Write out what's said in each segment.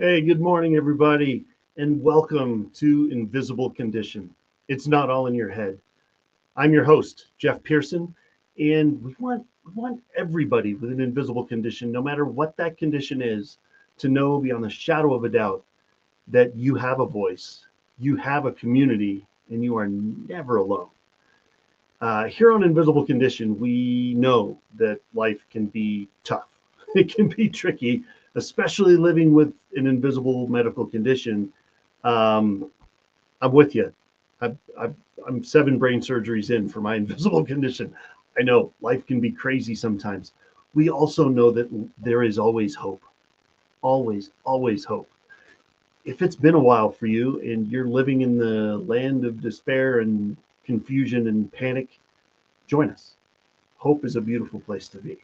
Hey, good morning, everybody, and welcome to Invisible Condition. It's not all in your head. I'm your host, Jeff Pearson, and we want everybody with an invisible condition, no matter what that condition is, to know beyond the shadow of a doubt that you have a voice, you have a community, and you are never alone. Here on Invisible Condition, we know that life can be tough. It can be tricky, especially living with an invisible medical condition. Um, I'm with you. I'm 7 brain surgeries in for my invisible condition. I know life can be crazy sometimes. We also know that there is always hope. Always, always hope. If it's been a while for you and you're living in the land of despair and confusion and panic, join us. Hope is a beautiful place to be.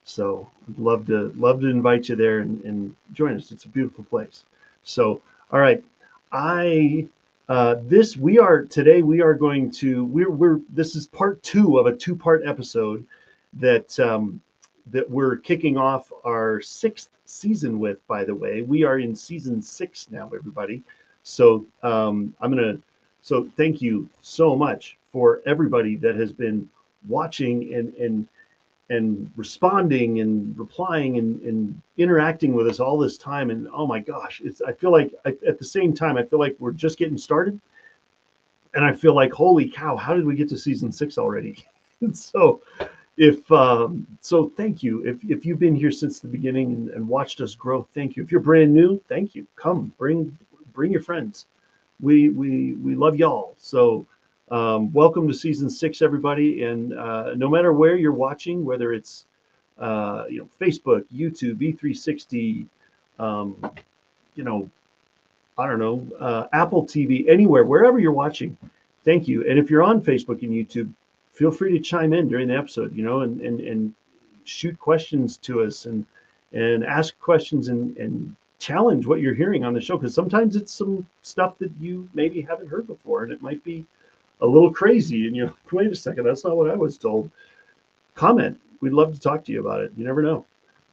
So I'd love to invite you there and join us. It's a beautiful place. So all right, I this we are today we are going to we're this is part two of a two-part episode that that we're kicking off our sixth season with. By the way, we are in season 6 now, everybody. So so thank you so much for everybody that has been watching and responding and replying and interacting with us all this time. And oh my gosh, I feel like at the same time, I feel like we're just getting started. And I feel like, holy cow, how did we get to season 6 already? And so so thank you. If you've been here since the beginning and watched us grow, thank you. If you're brand new, thank you. Come, bring your friends. We love y'all. So welcome to season 6, everybody. And no matter where you're watching, whether it's Facebook, YouTube, E360, um, you know, I don't know, Apple TV, anywhere, wherever you're watching, thank you. And if you're on Facebook and YouTube, feel free to chime in during the episode, and shoot questions to us and ask questions and challenge what you're hearing on the show, because sometimes it's some stuff that you maybe haven't heard before, and it might be a little crazy, and you're like, wait a second, that's not what I was told. Comment. We'd love to talk to you about it. You never know.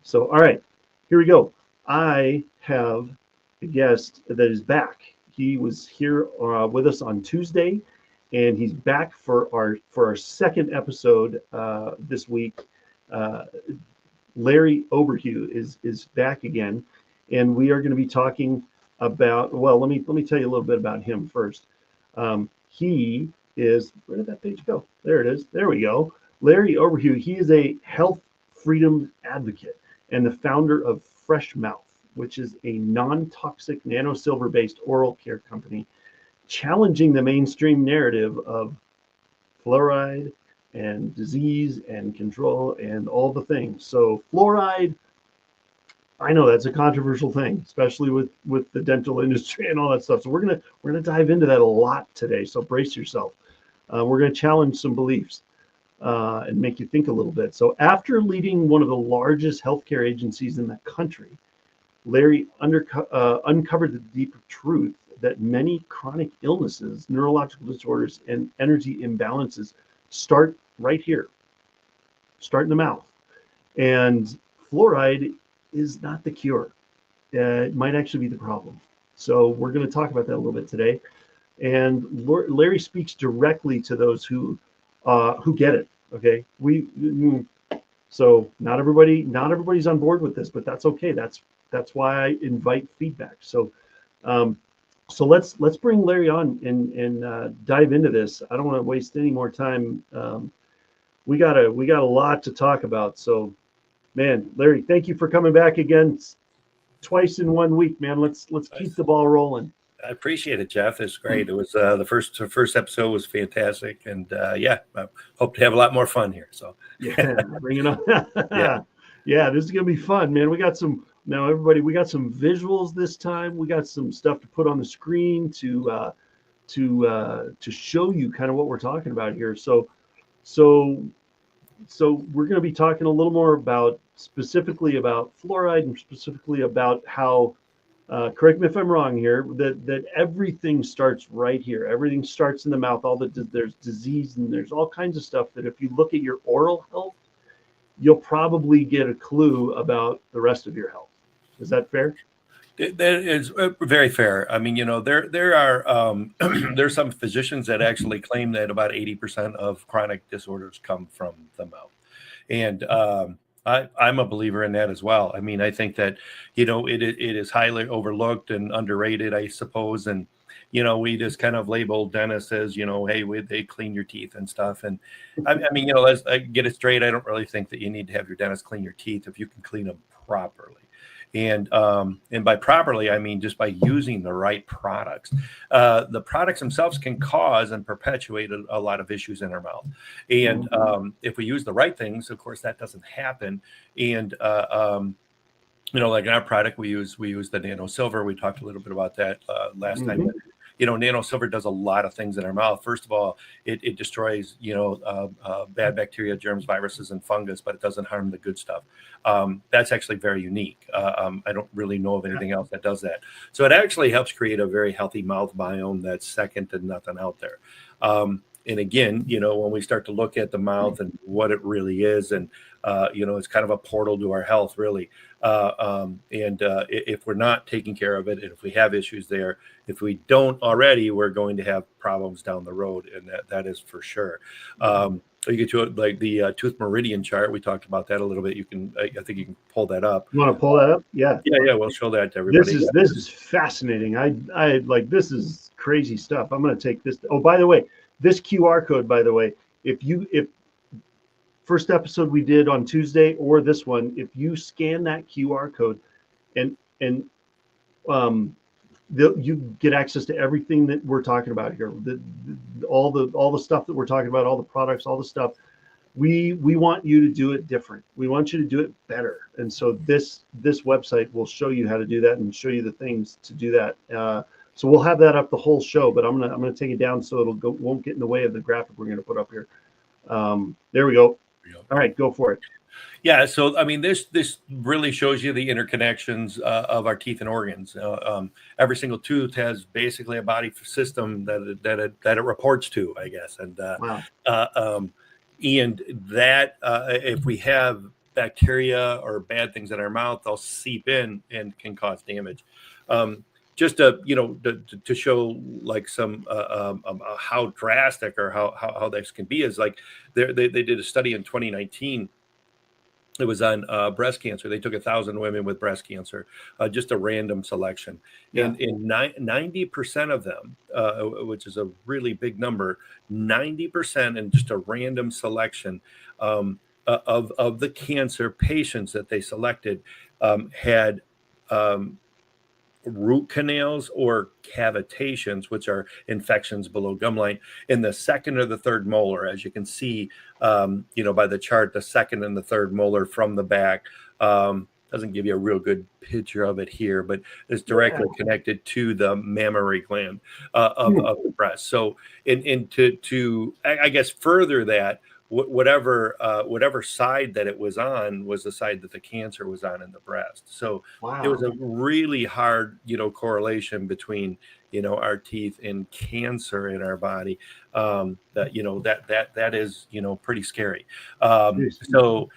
So, all right, here we go. I have a guest that is back. He was here with us on Tuesday, and he's back for our second episode this week. Larry Oberheu is back again, and we are going to be talking about. Well, let me tell you a little bit about him first. He is, where did that page go? There it is. There we go. Larry Oberheu. He is a health freedom advocate and the founder of Fresh Mouth, which is a non-toxic nano-silver-based oral care company, challenging the mainstream narrative of fluoride and disease and control and all the things. So fluoride, I know that's a controversial thing, especially with the dental industry and all that stuff. So we're gonna dive into that a lot today. So brace yourself. We're gonna challenge some beliefs and make you think a little bit. So after leading one of the largest healthcare agencies in the country, Larry uncovered the deep truth that many chronic illnesses, neurological disorders, and energy imbalances start right here, start in the mouth. And fluoride is not the cure. It might actually be the problem. So we're going to talk about that a little bit today. And Larry speaks directly to those who get it. Okay, so not everybody's on board with this, but that's okay. That's why I invite feedback. So so let's bring Larry on and dive into this. I don't want to waste any more time. We got a lot to talk about. So, man, Larry, thank you for coming back again, twice in 1 week, man. Let's keep the ball rolling. I appreciate it, Jeff. It's great. It was the first episode was fantastic, and yeah, I hope to have a lot more fun here. So yeah, bring it on. Yeah, this is gonna be fun, man. We got some visuals this time. We got some stuff to put on the screen to show you kind of what we're talking about here. So we're going to be talking a little more specifically about fluoride, and specifically about how, correct me if I'm wrong here, that everything starts right here. Everything starts in the mouth. There's disease and there's all kinds of stuff that if you look at your oral health, you'll probably get a clue about the rest of your health. Is that fair? That is very fair. I mean, there are there's some physicians that actually claim that about 80% of chronic disorders come from the mouth, and I'm a believer in that as well. I mean, I think that it is highly overlooked and underrated, I suppose, and we just kind of label dentists as hey, they clean your teeth and stuff, and I mean, let's get it straight. I don't really think that you need to have your dentist clean your teeth if you can clean them properly. And by properly, I mean just by using the right products. The products themselves can cause and perpetuate a lot of issues in our mouth. And if we use the right things, of course, that doesn't happen. And like in our product, we use the nano-silver. We talked a little bit about that last time. But, nano-silver does a lot of things in our mouth. First of all, it destroys, bad bacteria, germs, viruses, and fungus, but it doesn't harm the good stuff. That's actually very unique. I don't really know of anything else that does that. So it actually helps create a very healthy mouth biome that's second to nothing out there. And again, when we start to look at the mouth and what it really is, and it's kind of a portal to our health, really. If we're not taking care of it, and if we have issues there, if we don't already, we're going to have problems down the road, and that is for sure. You get to like the tooth meridian chart. We talked about that a little bit. I think you can pull that up. You want to pull that up? Yeah. Yeah. We'll show that to everybody. This is fascinating. I like, this is crazy stuff. I'm going to take this. Oh, by the way, this QR code, by the way, if first episode we did on Tuesday or this one, if you scan that QR code and you get access to everything that we're talking about here. All the stuff that we're talking about, all the products, all the stuff. We want you to do it different. We want you to do it better. And so this website will show you how to do that and show you the things to do that. So we'll have that up the whole show, but I'm gonna take it down so won't get in the way of the graphic we're gonna put up here. There we go. All right, go for it. Yeah, so I mean, this really shows you the interconnections of our teeth and organs. Every single tooth has basically a body system that it reports to, I guess. And wow. And that if we have bacteria or bad things in our mouth, they'll seep in and can cause damage. Just to show like some how drastic or how this can be is like they did a study in 2019. It was on breast cancer. They took 1,000 women with breast cancer, just a random selection. Yeah. And in 90% of them, which is a really big number, 90% in just a random selection of the cancer patients that they selected had root canals or cavitations, which are infections below gum line in the second or the third molar. As you can see, by the chart, the second and the third molar from the back doesn't give you a real good picture of it here, but it's directly connected to the mammary gland of the breast. So, to I guess further that, whatever side that it was on was the side that the cancer was on in the breast. So It was a really hard, correlation between, our teeth and cancer in our body. That is, pretty scary. So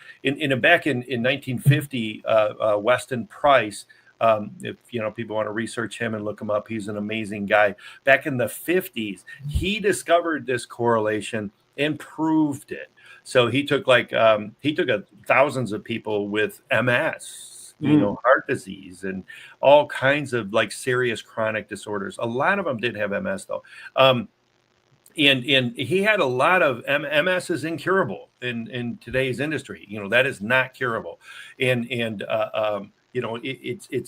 back in 1950, Weston Price, if people want to research him and look him up, he's an amazing guy. Back in the 50s, he discovered this correlation and proved it. So he took thousands of people with MS, heart disease, and all kinds of like serious chronic disorders. A lot of them did have MS though. And he had a lot of MS is incurable in today's industry. That is not curable. It's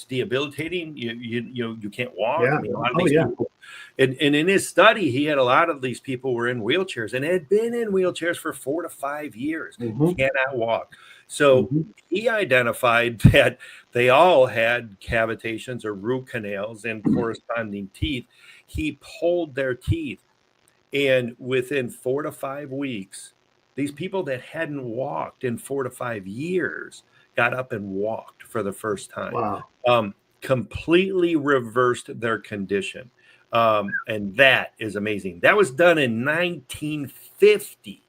debilitating. You can't walk. Yeah. I mean, a lot of these people. And in his study, he had a lot of these people were in wheelchairs and had been in wheelchairs for 4 to 5 years, cannot walk. So he identified that they all had cavitations or root canals and corresponding teeth. He pulled their teeth, and within 4 to 5 weeks, these people that hadn't walked in 4 to 5 years got up and walked for the first time. Wow. Completely reversed their condition. And that is amazing. That was done in 1950.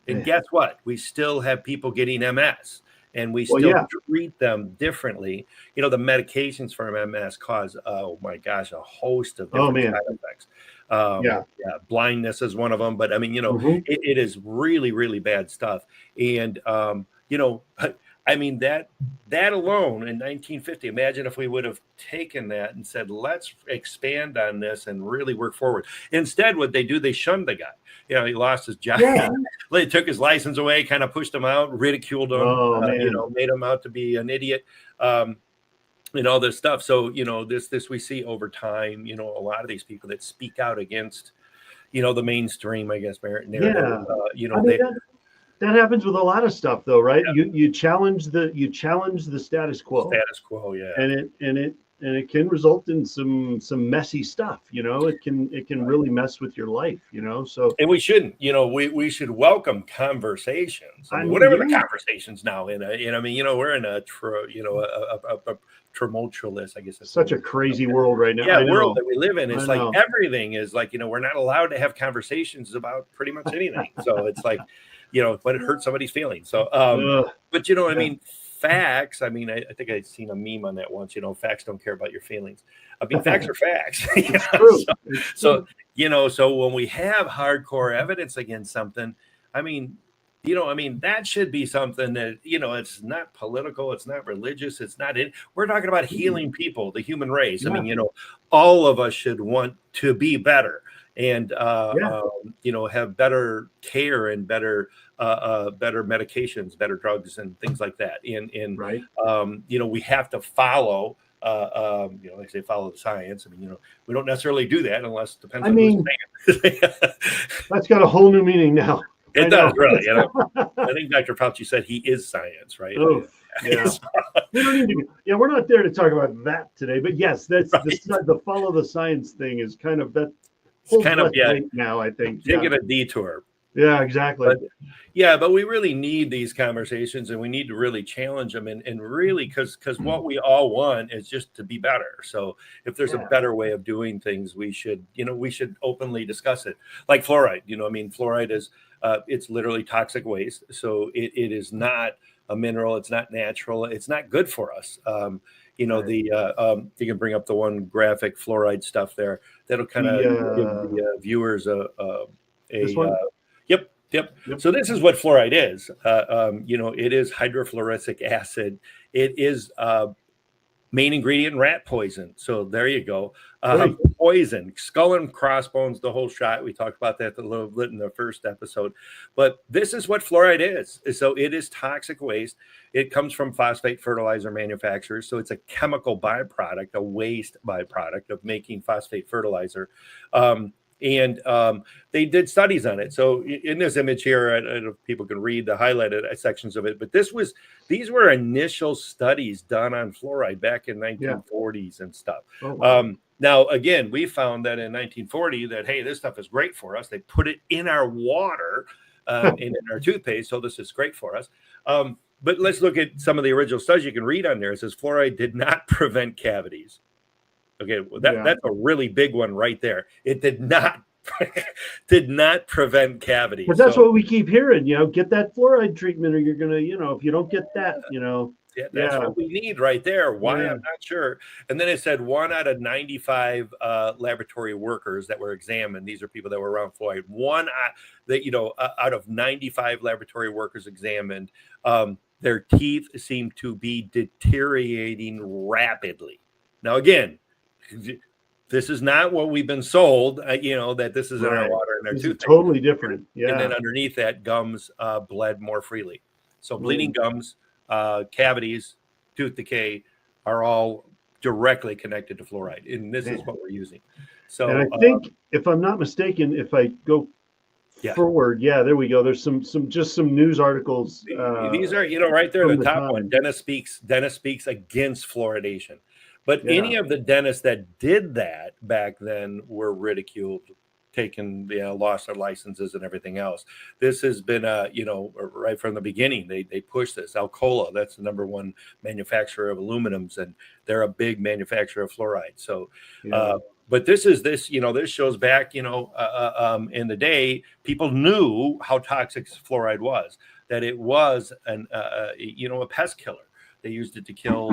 And guess what? We still have people getting MS. and we Well, still yeah. treat them differently. You know, the medications for MS cause, oh my gosh, a host of Oh different man. side effects. Yeah. Yeah, blindness is one of them. But I mean, you know, Mhm. it is really, really bad stuff. And you know, I mean that alone in 1950. Imagine if we would have taken that and said, let's expand on this and really work forward. Instead, what they do, they shunned the guy. You know, he lost his job. Yeah. They took his license away, kind of pushed him out, ridiculed him, Oh you man. know, made him out to be an idiot. And all this stuff. So, you know, this we see over time, you know, a lot of these people that speak out against, you know, the mainstream, I guess, narrative, Yeah. you I know, mean they, that happens with a lot of stuff though, right? yeah, You challenge the status quo, status quo. Yeah. and it can result in some messy stuff, you know. It can Right. really mess with your life, you know. So And we shouldn't, you know, we should welcome conversations. I I mean, mean, whatever the yeah, conversations now I mean, you know, we're in a, you know, a tumultuous, I guess that's the such a word. crazy world right now. Yeah, I world know. that we live in. I It's like know. everything is like, you know, we're not allowed to have conversations about pretty much anything. So it's like, you know, but it hurts somebody's feelings. So, but you know what I Yeah. mean? Facts. I mean, I think I'd seen a meme on that once, you know, facts don't care about your feelings. I mean, facts are facts. You It's know? true. It's So, true. you know, so when we have hardcore evidence against something, I mean, you know, I mean, that should be something that, you know, it's not political, it's not religious, it's not it. We're talking about healing people, the human race. I Yeah. mean, you know, all of us should want to be better and, Yeah. you know, have better care and better, better medications, better drugs, and things like that. And Right. you know, we have to follow. You know, like I say, follow the science. I mean, you know, we don't necessarily do that unless it depends I on who's mean, saying it. that's got a whole new meaning now. I It does, know. really. You know, I think Dr. Fauci said he is science, right? Oh, yeah. We don't need to. Yeah, we're not there to talk about that today. But yes, that's Right. the follow the science thing is kind of that It's holds kind of, less yeah, weight now. I think. Yeah. taking a detour. Yeah. Exactly. But yeah, but we really need these conversations and we need to really challenge them and really because what we all want is just to be better. So if there's a Yeah. better way of doing things, we should, you know, we should openly discuss it. Like fluoride, you know, I mean, fluoride is it's literally toxic waste. So it is not a mineral, it's not natural, it's not good for us. You know, Right. you can bring up the one graphic fluoride stuff there that'll kind of give the viewers This a one. Yep, yep. Yep. So this is what fluoride is. You know, it is hydrofluoric acid. It is main ingredient in rat poison. So there you go. Right. Poison, skull and crossbones, the whole shot. We talked about that a little bit in the first episode. But this is what fluoride is. So it is toxic waste. It comes from phosphate fertilizer manufacturers. So it's a chemical byproduct, a waste byproduct of making phosphate fertilizer. And they did studies on it. So in this image here, I don't know if people can read the highlighted sections of it, but these were initial studies done on fluoride back in 1940s and stuff. Oh, wow. Now, again, we found that in 1940 that, hey, this stuff is great for us. They put it in our water and in our toothpaste. So this is great for us. But let's look at some of the original studies you can read on there. It says fluoride did not prevent cavities. Okay, well, that's a really big one right there. It did not prevent cavities. But that's what we keep hearing. You know, get that fluoride treatment, or you're gonna, you know, if you don't get that, you know. Yeah, that's what we need right there. Why, I'm not sure. And then it said 1 out of 95 laboratory workers that were examined. These are people that were around fluoride. Out of 95 laboratory workers examined, their teeth seem to be deteriorating rapidly. Now, again, this is not what we've been sold. You know, that this is in our water and our toothpaste. Totally different. Yeah. And then underneath that, gums bled more freely. So bleeding gums, cavities, tooth decay are all directly connected to fluoride, and this is what we're using. So, and I think, if I'm not mistaken, if I go forward, there we go. There's some news articles. These are, you know, right there, the top one. Dentist speaks against fluoridation. But any of the dentists that did that back then were ridiculed, taken, lost their licenses and everything else. This has been, right from the beginning, they pushed this. Alcoa, that's the number one manufacturer of aluminums, and they're a big manufacturer of fluoride. So, but this shows back, in the day, people knew how toxic fluoride was. that it was a pest killer. They used it to kill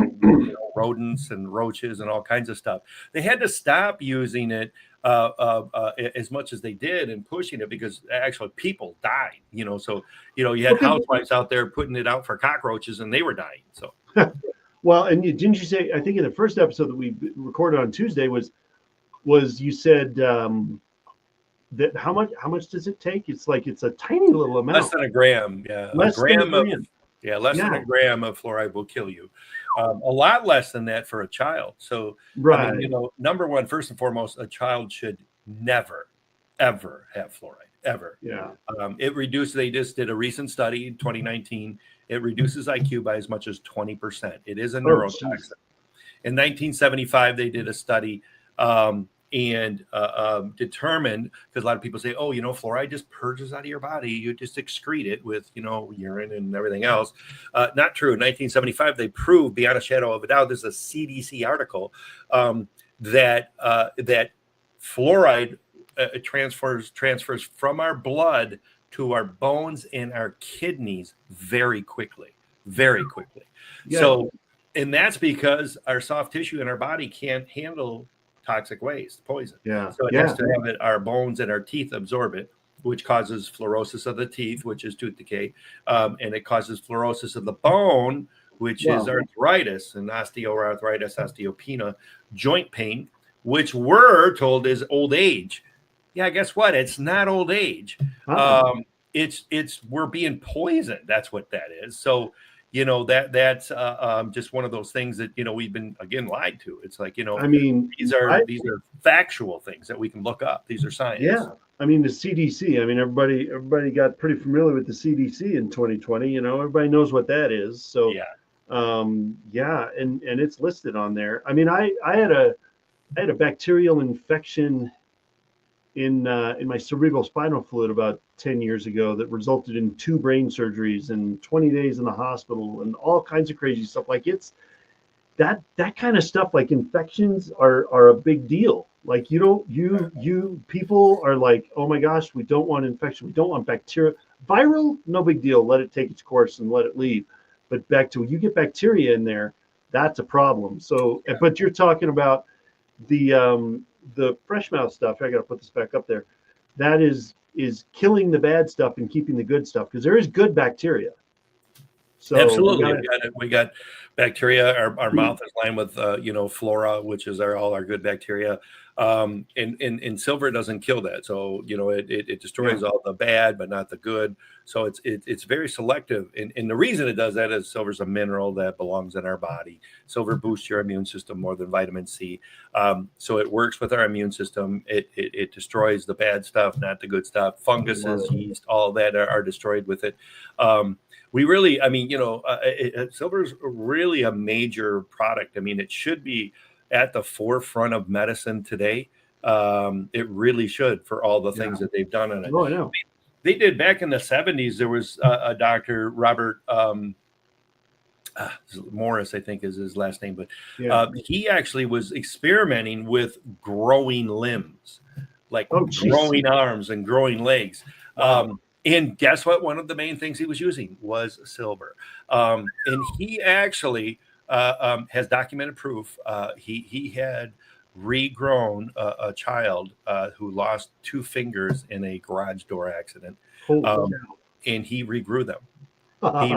rodents and roaches and all kinds of stuff. They had to stop using it as much as they did and pushing it because actually people died. So you had housewives out there putting it out for cockroaches and they were dying. So well, and didn't you say? I think in the first episode that we recorded on Tuesday was you said that how much does it take? It's like it's a tiny little amount. Less than a gram. Yeah, less than a gram. Less than a gram of fluoride will kill you. A lot less than that for a child. So, right. I mean, number one, first and foremost, a child should never, ever have fluoride, ever. Yeah. It reduced. They just did a recent study in 2019. It reduces IQ by as much as 20%. It is a neurotoxin. In 1975, they did a study and determined, because a lot of people say, fluoride just purges out of your body. You just excrete it with, urine and everything else. Not true. In 1975, they proved beyond a shadow of a doubt, there's a CDC article that fluoride transfers from our blood to our bones and our kidneys very quickly. Yeah. So, and that's because our soft tissue in our body can't handle toxic waste, poison. Yeah. So it has to have it, our bones and our teeth absorb it, which causes fluorosis of the teeth, which is tooth decay. And it causes fluorosis of the bone, which is arthritis and osteoarthritis, osteopenia, joint pain, which we're told is old age. Yeah, guess what? It's not old age. It's we're being poisoned. That's what that is. So, that's just one of those things that, we've been, again, lied to. It's like, I mean, these are factual things that we can look up. These are science. Yeah. I mean, the CDC, I mean, everybody got pretty familiar with the CDC in 2020, everybody knows what that is. So, and it's listed on there. I mean, I had a bacterial infection in my cerebral spinal fluid about 10 years ago that resulted in 2 brain surgeries and 20 days in the hospital and all kinds of crazy stuff. Like it's that kind of stuff, like infections are a big deal. Like you people are like, oh my gosh, we don't want infection. We don't want bacteria. Viral, no big deal. Let it take its course and let it leave. But back to when you get bacteria in there, that's a problem. So, but you're talking about the fresh mouth stuff. I got to put this back up there. That is killing the bad stuff and keeping the good stuff, because there is good bacteria. So absolutely, we got bacteria. Our mouth is lined with flora, which is all our good bacteria. And silver doesn't kill that, so it destroys all the bad but not the good. So it's very selective, and the reason it does that is silver's a mineral that belongs in our body. Silver boosts your immune system more than vitamin C, so it works with our immune system. It destroys the bad stuff, not the good stuff. Funguses, yeast, all that are destroyed with it. We really, I mean, silver is really a major product. I mean, it should be at the forefront of medicine today. It really should, for all the things that they've done on it. Oh, I know. They did back in the 70s. There was a doctor, Robert Morris, I think is his last name, but he actually was experimenting with growing limbs, like growing arms and growing legs. Wow. And guess what? One of the main things he was using was silver. And he actually has documented proof. He had regrown a child who lost 2 fingers in a garage door accident. And he regrew them. He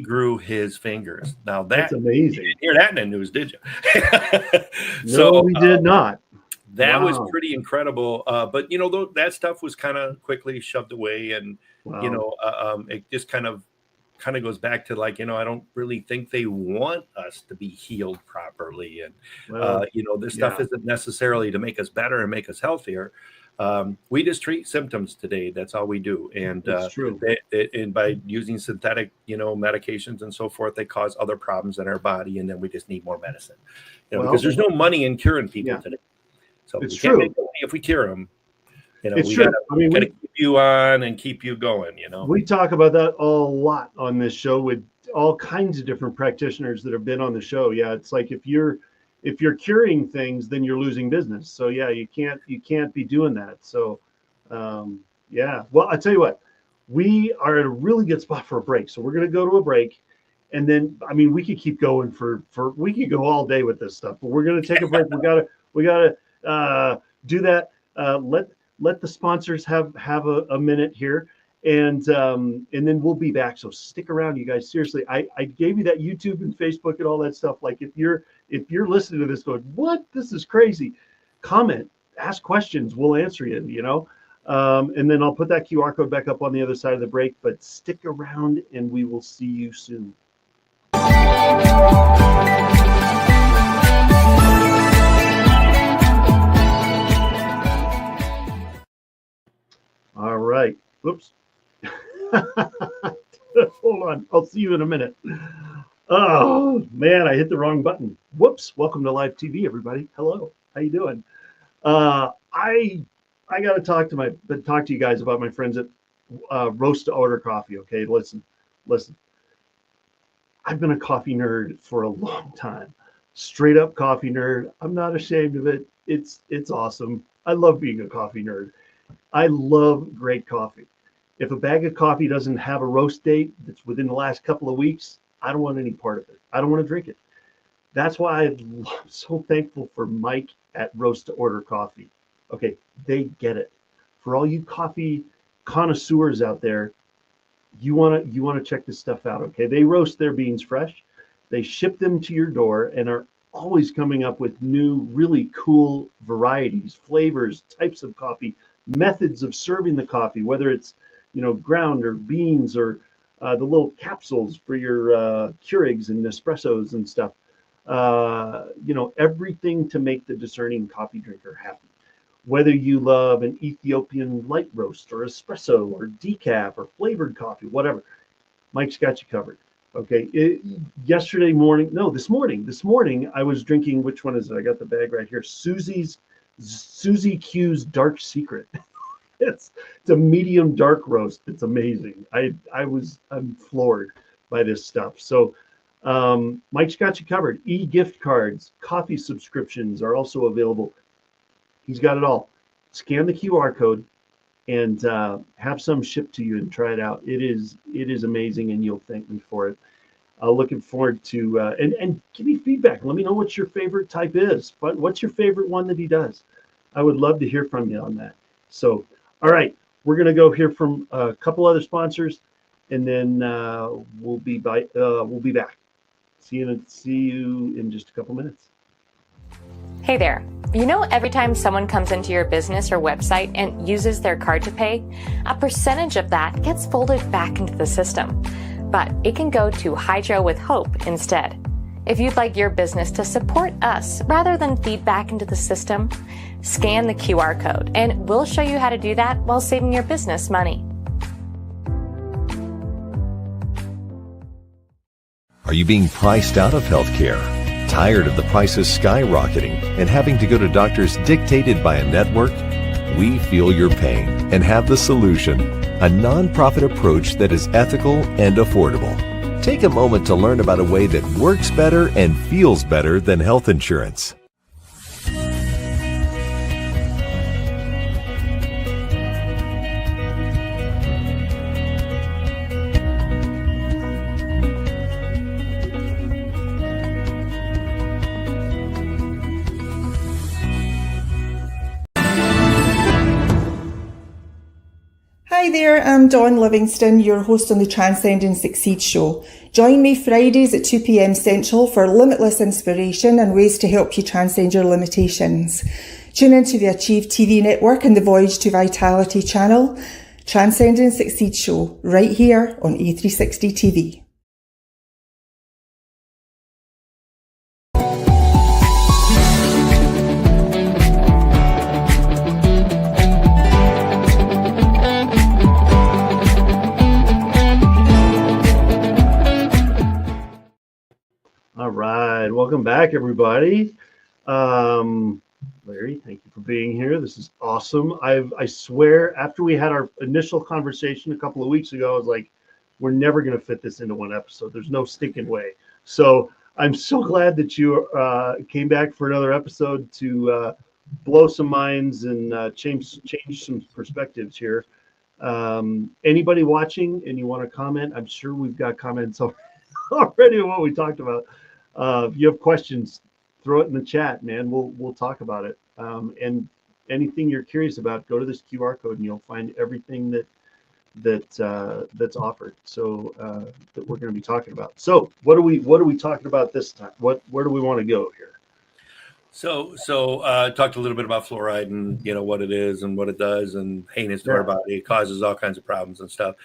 regrew his fingers. Now that's amazing. You didn't hear that in the news, did you? No, we did not. That was pretty incredible. But that stuff was kind of quickly shoved away, and it just kind of goes back to like, I don't really think they want us to be healed properly, and this stuff isn't necessarily to make us better and make us healthier. We just treat symptoms today. That's all we do. And that's true. And by using synthetic, medications and so forth, they cause other problems in our body, and then we just need more medicine. Because there's no money in curing people today. So it's true. If we cure them, it's we true. gotta keep you on and keep you going. We talk about that a lot on this show with all kinds of different practitioners that have been on the show. Yeah, it's like if you're curing things, then you're losing business. So yeah, you can't be doing that. So well, I tell you what, we are at a really good spot for a break. So we're going to go to a break. And then, I mean, we could keep going we could go all day with this stuff, but we're going to take a break. We gotta do that. Let the sponsors have a minute here, and then we'll be back. So stick around, you guys. Seriously, I gave you that YouTube and Facebook and all that stuff. Like if you're listening to this going, what? This is crazy. Comment, ask questions. We'll answer you. You know. And then I'll put that QR code back up on the other side of the break. But stick around, and we will see you soon. All right. Whoops. Hold on. I'll see you in a minute. Oh man, I hit the wrong button. Whoops. Welcome to live TV, everybody. Hello. How you doing? I got to talk to you guys about my friends at Roast to Order Coffee. Okay, listen. I've been a coffee nerd for a long time. Straight up coffee nerd. I'm not ashamed of it. It's awesome. I love being a coffee nerd. I love great coffee. If a bag of coffee doesn't have a roast date that's within the last couple of weeks, I don't want any part of it. I don't want to drink it. That's why I'm so thankful for Mike at Roast to Order Coffee. Okay, they get it. For all you coffee connoisseurs out there, you want to check this stuff out. Okay, they roast their beans fresh. They ship them to your door and are always coming up with new, really cool varieties, flavors, types of coffee, methods of serving the coffee, whether it's ground or beans or the little capsules for your Keurigs and Nespressos and stuff. Everything to make the discerning coffee drinker happy. Whether you love an Ethiopian light roast or espresso or decaf or flavored coffee, whatever, Mike's got you covered. Okay. This morning, I was drinking, which one is it? I got the bag right here. Susie Q's Dark Secret. It's a medium dark roast. It's amazing. I'm floored by this stuff. So Mike's got you covered. E-gift cards, coffee subscriptions are also available. He's got it all. Scan the QR code and have some shipped to you and try it out. It is amazing, and you'll thank me for it. Looking forward to and give me feedback. Let me know what your favorite type is. What's your favorite one that he does? I would love to hear from you on that. So, all right, we're gonna go hear from a couple other sponsors, and then we'll be back. See you in just a couple minutes. Hey there. Every time someone comes into your business or website and uses their card to pay, a percentage of that gets folded back into the system. But it can go to Hydro with Hope instead. If you'd like your business to support us rather than feed back into the system, scan the QR code and we'll show you how to do that while saving your business money. Are you being priced out of healthcare? Tired of the prices skyrocketing and having to go to doctors dictated by a network? We feel your pain and have the solution, a nonprofit approach that is ethical and affordable. Take a moment to learn about a way that works better and feels better than health insurance. Hi there, I'm Dawn Livingston, your host on the Transcend and Succeed show. Join me Fridays at 2 p.m. Central for limitless inspiration and ways to help you transcend your limitations. Tune into the Achieve TV network and the Voyage to Vitality channel. Transcend and Succeed show, right here on A360 TV. All right, welcome back, everybody. Larry, thank you for being here. This is awesome. I swear, after we had our initial conversation a couple of weeks ago, I was like, we're never going to fit this into one episode. There's no stinking way. So I'm so glad that you came back for another episode to blow some minds and change some perspectives here. Anybody watching and you want to comment, I'm sure we've got comments already on what we talked about. If you have questions, throw it in the chat, man. We'll talk about it. And anything you're curious about, go to this QR code and you'll find everything that's offered. So that we're going to be talking about. So what are we talking about this time? Where do we want to go here? So talked a little bit about fluoride and what it is and what it does and heinous to our body. It causes all kinds of problems and stuff.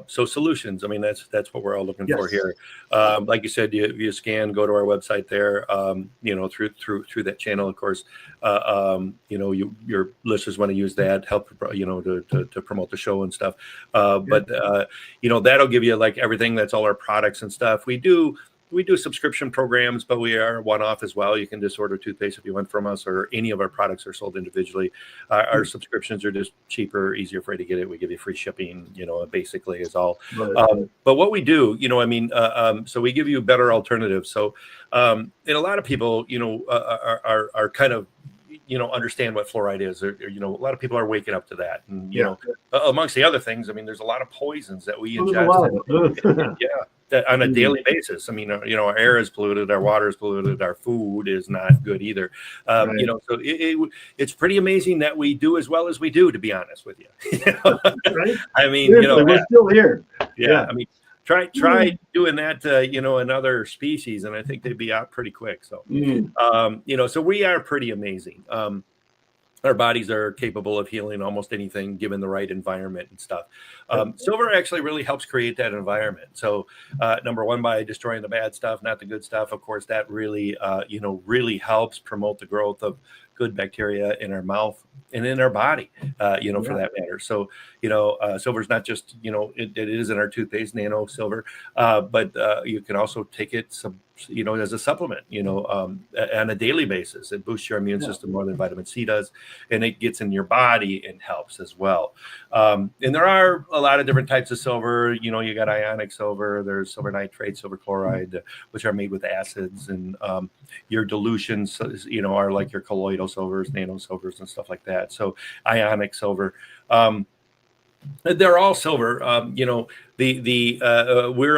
So solutions. I mean, that's what we're all looking for here. Like you said, you scan, go to our website there. Through that channel, of course. Your listeners want to use that, help to promote the show and stuff. But that'll give you like everything. That's all our products and stuff. We do subscription programs, but we are one-off as well. You can just order toothpaste if you want from us, or any of our products are sold individually. Our subscriptions are just cheaper, easier for you to get it. We give you free shipping, basically is all. But what we do, so we give you better alternatives. So, and a lot of people, are kind of, understand what fluoride is. Or, a lot of people are waking up to that. And, amongst the other things, I mean, there's a lot of poisons that we ingest. On a daily basis. I mean, our air is polluted, our water is polluted, our food is not good either. So it's pretty amazing that we do as well as we do, to be honest with you. Right? I mean, we're still here. I mean, try doing that, in other species, and I think they'd be out pretty quick. So, so we are pretty amazing. Our bodies are capable of healing almost anything given the right environment and stuff. Silver actually really helps create that environment. So number one, by destroying the bad stuff, not the good stuff. Of course, that really, really helps promote the growth of good bacteria in our mouth and in our body, for that matter. So, silver is not just, it is in our toothpaste, nano-silver, but you can also take it as a supplement, on a daily basis. It boosts your immune system more than vitamin C does, and it gets in your body and helps as well. And there are a lot of different types of silver. You got ionic silver, there's silver nitrate, silver chloride, which are made with acids, and your dilutions, are like your colloidal silvers, nano silvers, and stuff like that. So ionic silver. They're all silver. We're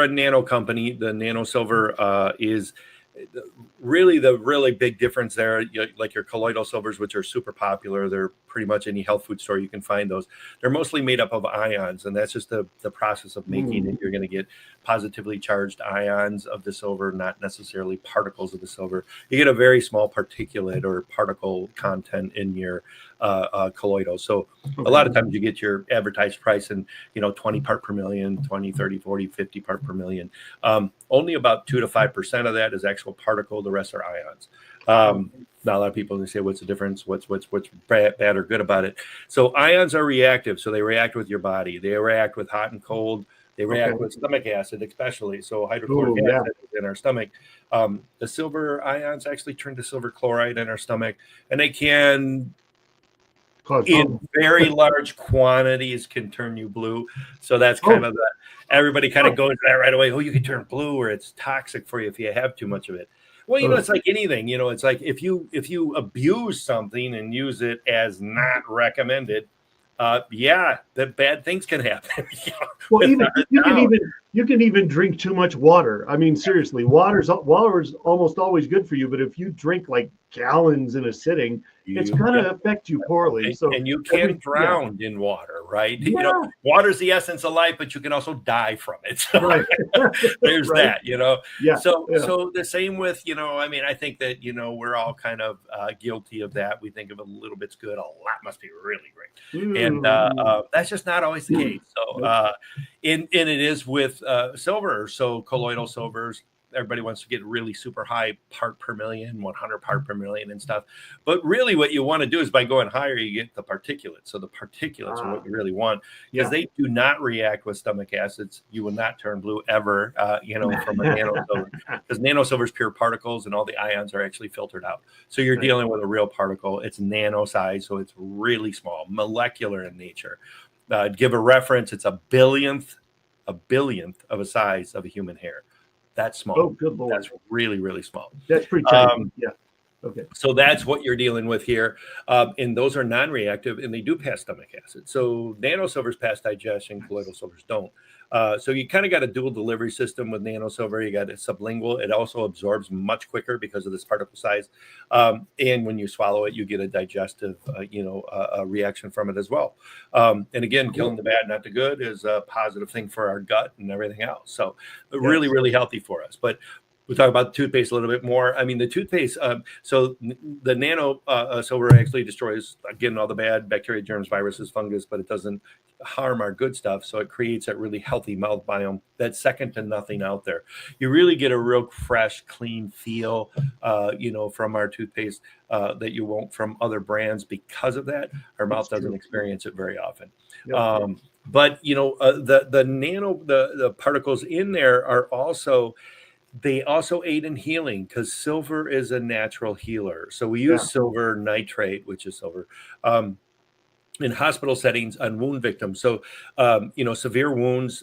a nano company. The nano silver is really the really big difference there. Like your colloidal silvers, which are super popular. They're pretty much any health food store you can find those. They're mostly made up of ions, and that's just the process of making it. You're going to get positively charged ions of the silver, not necessarily particles of the silver. You get a very small particulate or particle content in your colloidal. So a lot of times you get your advertised price in 20 part per million, 20, 30, 40, 50 part per million. Only about 2 to 5% of that is actual particle. The rest are ions. Now a lot of people, they say, what's the difference? What's bad or good about it? So ions are reactive. So they react with your body. They react with hot and cold. They react with stomach acid, especially. So hydrochloric acid in our stomach. The silver ions actually turn to silver chloride in our stomach, and they can, in very large quantities, can turn you blue. So that's kind of everybody kind of goes to that right away. Oh, you can turn blue, or it's toxic for you if you have too much of it. Well, it's like anything. It's like if you abuse something and use it as not recommended, that bad things can happen. Well, you can even drink too much water. I mean, seriously, water's almost always good for you, but if you drink like gallons in a sitting, it's going to affect you poorly. And you can drown in water, right? Water's the essence of life, but you can also die from it. So there's that, So the same with, I think that, we're all kind of guilty of that. We think of a little bit's good, a lot must be really great. And that's just not always the case. So, and it is with silver. So colloidal silvers, everybody wants to get really super high part per million, 100 part per million and stuff. But really what you want to do is by going higher, you get the particulates. So the particulates are what you really want, because they do not react with stomach acids. You will not turn blue ever, from a nano-silver, because nano-silver is pure particles and all the ions are actually filtered out. So you're dealing with a real particle. It's nano size, so it's really small, molecular in nature. Give a reference, it's a billionth of a size of a human hair. That's small. Oh, good Lord. That's really, really small. That's pretty tiny. Okay. So that's what you're dealing with here. And those are non-reactive, and they do pass stomach acid. So nano-silvers pass digestion, colloidal silvers don't. So you kind of got a dual delivery system with nano-silver. You got a sublingual. It also absorbs much quicker because of this particle size. And when you swallow it, you get a digestive, a reaction from it as well. And again, killing the bad, not the good is a positive thing for our gut and everything else. So really, really healthy for us. But we'll talk about the toothpaste a little bit more. I mean, the toothpaste, so the nano silver actually destroys, again, all the bad bacteria, germs, viruses, fungus, but it doesn't harm our good stuff. So it creates that really healthy mouth biome that's second to nothing out there. You really get a real fresh, clean feel, from our toothpaste that you won't from other brands because of that. Our mouth doesn't experience it very often. Yep. But, the nano, the particles in there are also... They also aid in healing because silver is a natural healer. So we use silver nitrate, which is silver, in hospital settings on wound victims. So, severe wounds,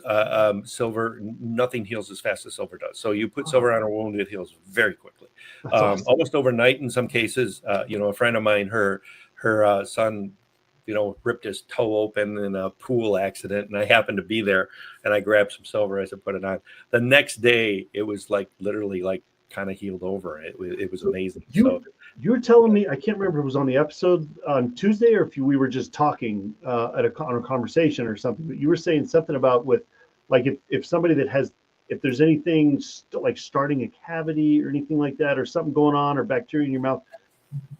silver, nothing heals as fast as silver does. So you put silver on a wound, it heals very quickly, awesome. Almost overnight in some cases. A friend of mine, her son, ripped his toe open in a pool accident, and I happened to be there, and I grabbed some silver. I said, put it on. The next day, it was literally kind of healed over. It was amazing. You were telling me, I can't remember if it was on the episode on Tuesday or if we were just talking on a conversation or something, but you were saying something about with if somebody that has, if there's anything like starting a cavity or anything like that, or something going on, or bacteria in your mouth,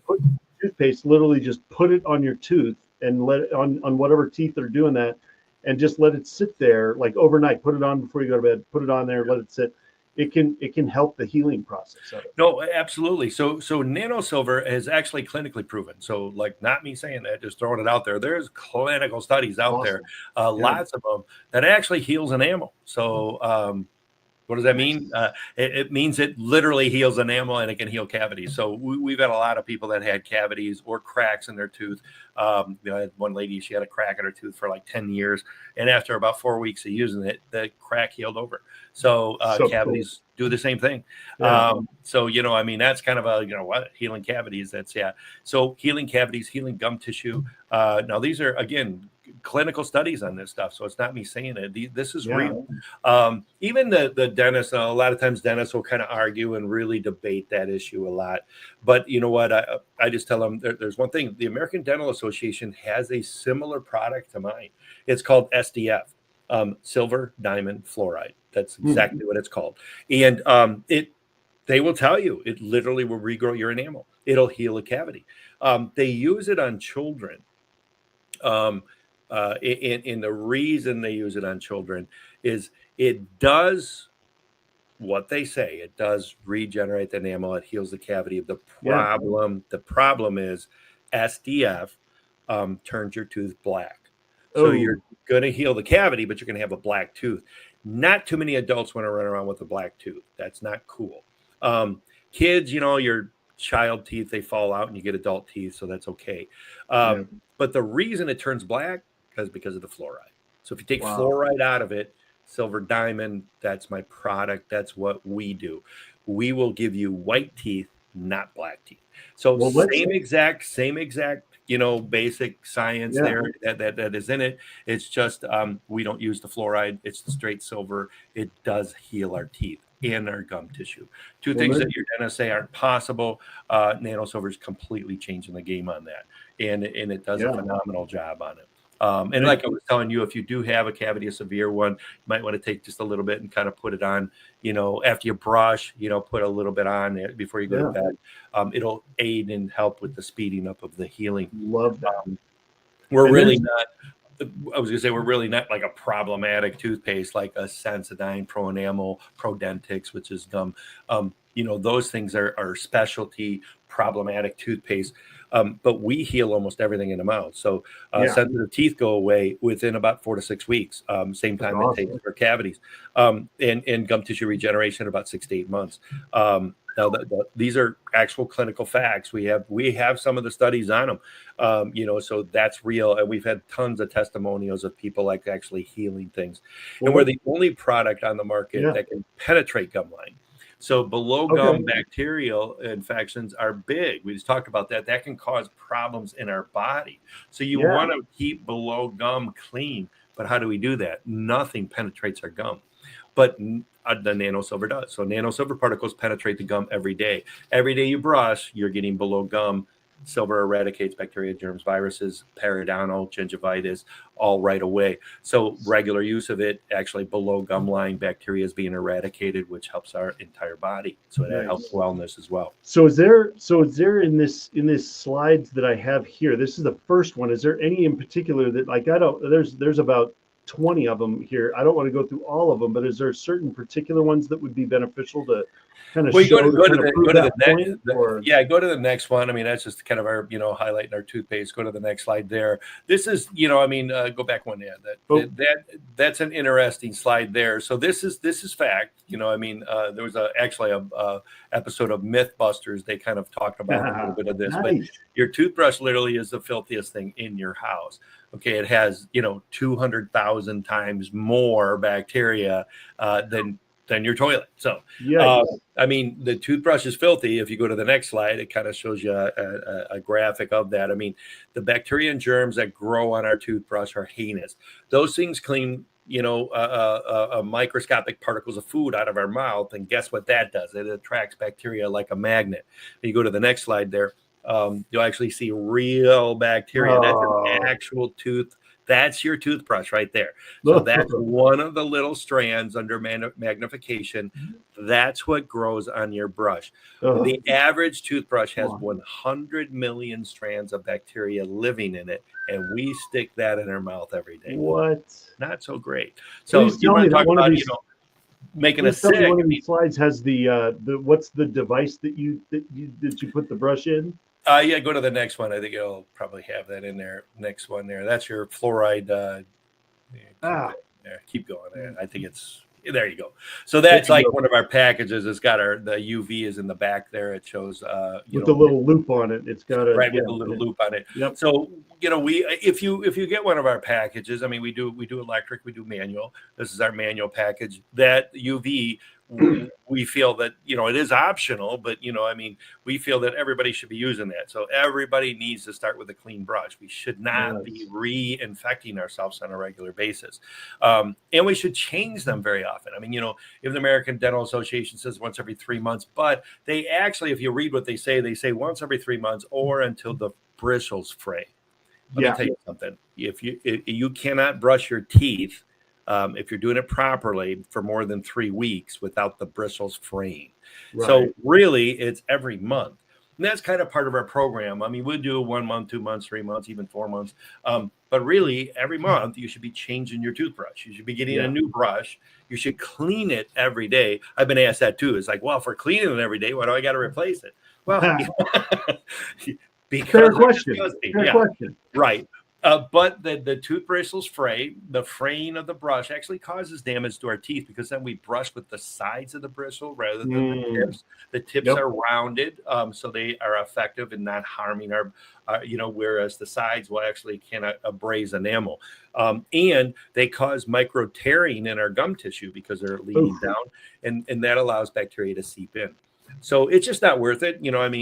put toothpaste, literally just put it on your tooth and let it on whatever teeth are doing that, and just let it sit there overnight. Put it on before you go to bed. Put it on there. Let it sit. It can help the healing process of it. No, absolutely. So nano silver is actually clinically proven. So not me saying that, just throwing it out there. There's clinical studies out there, lots of them, that actually heals enamel. So what does that mean? It means it literally heals enamel, and it can heal cavities. So we've had a lot of people that had cavities or cracks in their tooth. I had one lady, she had a crack in her tooth for 10 years. And after about 4 weeks of using it, the crack healed over. So cavities do the same thing. Yeah. That's kind of a, healing cavities. So healing cavities, healing gum tissue. Now these are, again, clinical studies on this stuff. So it's not me saying it. This is real. Even the dentist, a lot of times dentists will kind of argue and really debate that issue a lot. But you know what? I just tell them there's one thing. The American Dental Association has a similar product to mine. It's called SDF, silver diamond fluoride. That's exactly what it's called. And they will tell you it literally will regrow your enamel. It'll heal a cavity. They use it on children. And the reason they use it on children is it does what they say. It does regenerate the enamel. It heals the cavity. The problem is SDF turns your tooth black. So you're going to heal the cavity, but you're going to have a black tooth. Not too many adults want to run around with a black tooth. That's not cool. Kids, your child teeth, they fall out and you get adult teeth, so that's okay. But the reason it turns black is because of the fluoride. So if you take fluoride out of it, silver diamond, that's my product. That's what we do. We will give you white teeth, not black teeth. So same exact, basic science there that is in it. It's just we don't use the fluoride. It's the straight silver. It does heal our teeth and our gum tissue. Two things that your dentists say aren't possible. Nano silver is completely changing the game on that, and it does a phenomenal job on it. And like I was telling you, if you do have a cavity, a severe one, you might want to take just a little bit and kind of put it on, after you brush, put a little bit on there before you go to bed. It'll aid and help with the speeding up of the healing. Love that. We're really not like a problematic toothpaste, like a Sensodyne, Pro Enamel, Pro Dentix, which is gum. Those things are specialty problematic toothpaste. But we heal almost everything in the mouth. So sensitive teeth go away within about 4 to 6 weeks. Same time it takes for cavities. And gum tissue regeneration about 6 to 8 months. Now, these are actual clinical facts. We have some of the studies on them, so that's real. And we've had tons of testimonials of people actually healing things. And we're the only product on the market that can penetrate gum line. So below gum bacterial infections are big. We just talked about that. That can cause problems in our body. So you want to keep below gum clean. But how do we do that? Nothing penetrates our gum, but the nano-silver does. So nano-silver particles penetrate the gum every day. Every day you brush, you're getting below gum. Silver eradicates bacteria, germs, viruses, periodontal, gingivitis, all right away. So regular use of it, actually below gum line bacteria is being eradicated, which helps our entire body. So that helps wellness as well. So is there in this slides that I have here, this is the first one. Is there any in particular that, like, there's about 20 of them here. I don't want to go through all of them, but is there certain particular ones that would be beneficial to kind of go to the next one. I mean, that's just kind of our, highlighting our toothpaste. Go to the next slide there. This is, go back one. That's an interesting slide there. So this is fact, there was actually a episode of Mythbusters. They kind of talked about a little bit of this, but your toothbrush literally is the filthiest thing in your house. Okay. It has, 200,000 times more bacteria than your toilet. So, the toothbrush is filthy. If you go to the next slide, it kind of shows you a graphic of that. I mean, the bacteria and germs that grow on our toothbrush are heinous. Those things clean, microscopic particles of food out of our mouth. And guess what that does? It attracts bacteria like a magnet. You go to the next slide there. You'll actually see real bacteria. That's an actual tooth. That's your toothbrush right there. So that's one of the little strands under magnification. That's what grows on your brush. The average toothbrush has 100 million strands of bacteria living in it, and we stick that in our mouth every day. What? Not so great. So you want to talk about, making a sick. One of these slides has the what's the device that you put the brush in? Go to the next one. I think it'll probably have that in there. Next one there. That's your fluoride. Keep going there. I think there you go. So that's like one of our packages. It's got the UV is in the back there. It shows with the little loop on it. It's got with the little loop on it. Yep. So if you get one of our packages, I mean we do electric, we do manual. This is our manual package. That UV, we feel that it is optional, but we feel that everybody should be using that. So everybody needs to start with a clean brush. We should not be reinfecting ourselves on a regular basis, and we should change them very often. I mean, if the American Dental Association says once every 3 months, but they actually, if you read what they say once every 3 months or until the bristles fray. Let me tell you something. If you cannot brush your teeth, if you're doing it properly for more than 3 weeks without the bristles fraying. Right. So really it's every month. And that's kind of part of our program. I mean, we'll do 1 month, 2 months, 3 months, even 4 months. But really every month you should be changing your toothbrush. You should be getting a new brush. You should clean it every day. I've been asked that too. It's like, well, if we're cleaning it every day, why do I got to replace it? Well, because fair question. Right. But the tooth bristles fray. The fraying of the brush actually causes damage to our teeth because then we brush with the sides of the bristle rather than the tips. The tips are rounded, so they are effective in not harming our whereas the sides will actually abrase enamel. And they cause micro tearing in our gum tissue because they're leaning down, and that allows bacteria to seep in. So it's just not worth it.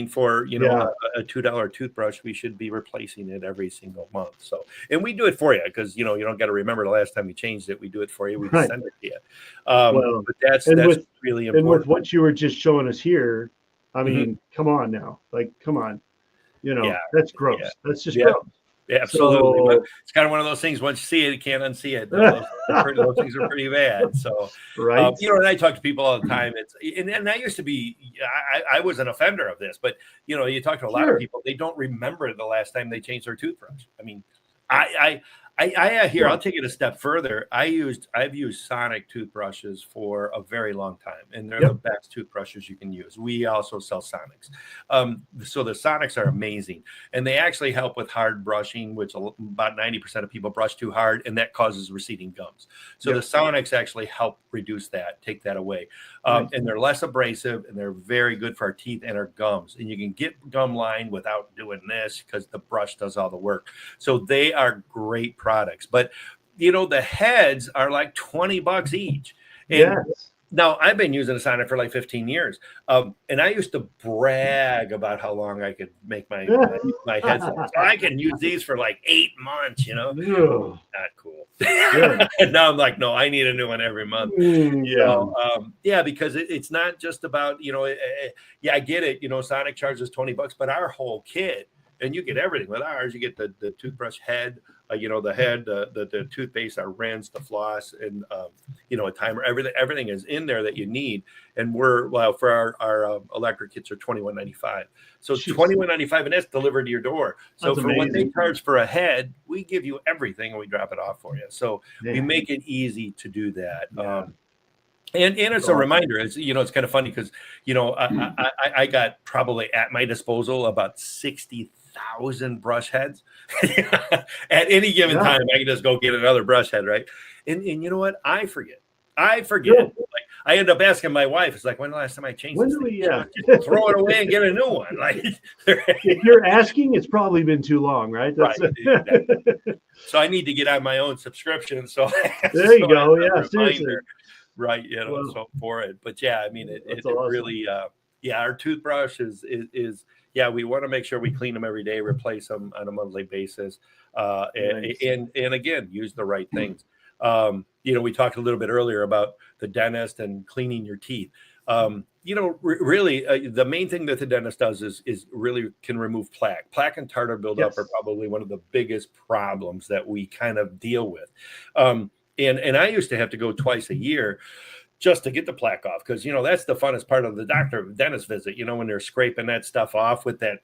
For, a $2 toothbrush, we should be replacing it every single month. So, and we do it for you because, you don't got to remember the last time you changed it. We do it for you. We send it to you. But that's really important. And with what you were just showing us here, I mean, come on now. Like, come on. That's gross. Yeah. That's just gross. Yeah, absolutely. So, but it's kind of one of those things. Once you see it, you can't unsee it. Those things are pretty bad. So, right. And I talk to people all the time. And I used to be, I was an offender of this, but you talk to a lot of people, they don't remember the last time they changed their toothbrush. I mean, I'll take it a step further. I've used Sonic toothbrushes for a very long time, and they're the best toothbrushes you can use. We also sell Sonics. So the Sonics are amazing, and they actually help with hard brushing, which about 90% of people brush too hard, and that causes receding gums. So the Sonics actually help reduce that, take that away. And they're less abrasive, and they're very good for our teeth and our gums. And you can get gum line without doing this because the brush does all the work. So they are great products. But, the heads are like $20 each. And, Now, I've been using a Sonic for like 15 years. And I used to brag about how long I could make my headphones. I can use these for like 8 months, Not cool. Now I'm like, no, I need a new one every month. So, because it's not just about, I get it. Sonic charges $20, but our whole kit, and you get everything with ours. You get the toothbrush head, the head, the toothpaste, our rinse, the floss, and a timer. Everything is in there that you need. And for our electric kits are $21.95. So $21.95, and that's delivered to your door. So that's for amazing. What they charge for a head, we give you everything and we drop it off for you. So we make it easy to do that. Yeah. And it's a reminder. It's it's kind of funny because I got probably at my disposal about 60,000 brush heads. At any given time, I can just go get another brush head, right? And you know what? I forget. Like I end up asking my wife. It's like, when the last time I changed this thing? Throw it away and get a new one. Like if you're asking, it's probably been too long, right? Right. Exactly. So I need to get on my own subscription. So there you go. Yeah, seriously. Right, so for it, but I mean, it awesome. Really, our toothbrush is we want to make sure we clean them every day, replace them on a monthly basis, nice. and again, use the right things. We talked a little bit earlier about the dentist and cleaning your teeth. Really, the main thing that the dentist does is really can remove plaque. Plaque and tartar buildup are probably one of the biggest problems that we kind of deal with. And I used to have to go twice a year just to get the plaque off because, that's the funnest part of the dentist visit, when they're scraping that stuff off with that.